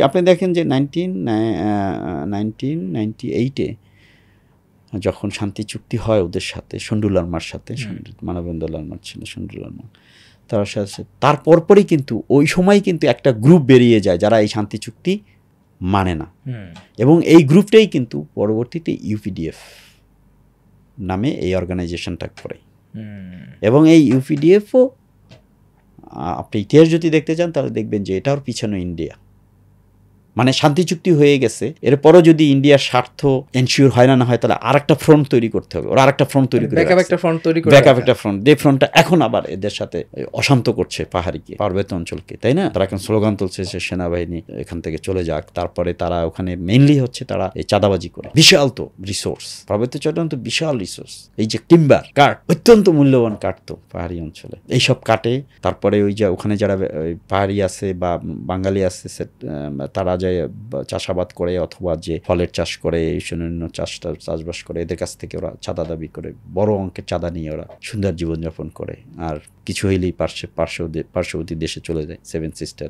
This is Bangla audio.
আপনি দেখেন যে 1998 এ যখন শান্তি চুক্তি হয় ওদের সাথে, শন্ডু লারমার সাথে, মানবেন্দ্র লারমার ছিল শন্ডু লারমা, তার সাথে তার পরপরই কিন্তু ওই সময় কিন্তু একটা গ্রুপ বেরিয়ে যায় যারা এই শান্তি চুক্তি মানে না, এবং এই গ্রুপটাই কিন্তু পরবর্তীতে ইউপিডিএফ নামে এই অর্গানাইজেশনটা করে। এবং এই ইউপিডিএফও আপনি ইতিহাস যদি দেখতে চান তাহলে দেখবেন যে এটার পিছনে ইন্ডিয়া, মানে শান্তি চুক্তি হয়ে গেছে, এরপরও যদি ইন্ডিয়ার স্বার্থ এনশিওর হয় না হয় তাহলে আরেকটা ফ্রন্ট তৈরি করতে হবে, ওরা আরেকটা ফ্রন্ট তৈরি করে ব্যাকআপ একটা ফ্রন্ট, যে ফ্রন্টটা এখন আবার এদের সাথে অশান্ত করছে পাহাড়িকে, পার্বত্য অঞ্চলকে, তাই না? তারা এখন স্লোগান তুলছে যে সেনাবাহিনী এখান থেকে চলে যাক, তারপরে তারা ওখানে মেইনলি হচ্ছে তারা এই চাঁদাবাজি করে। বিশাল তো রিসোর্স, পার্বত্য চট্টগ্রাম তো বিশাল রিসোর্স, এই যে টিম্বার কাঠ, অত্যন্ত মূল্যবান কাঠ তো পাহাড়ি অঞ্চলে, এইসব কাটে। তারপরে ওই যে ওখানে যারা পাহাড়ি আছে বা বাঙালি আছে তারা যায় চাষাবাদ করে অথবা যে ফলের চাষ করে, অন্যান্য চাষবাস করে, এদের কাছ থেকে ওরা চাঁদা দাবি করে, বড় অঙ্কের চাঁদা নিয়ে ওরা সুন্দর জীবনযাপন করে। আর কিছু হইলেই পার্শ্ববর্তী দেশে চলে যায়, সেভেন সিস্টার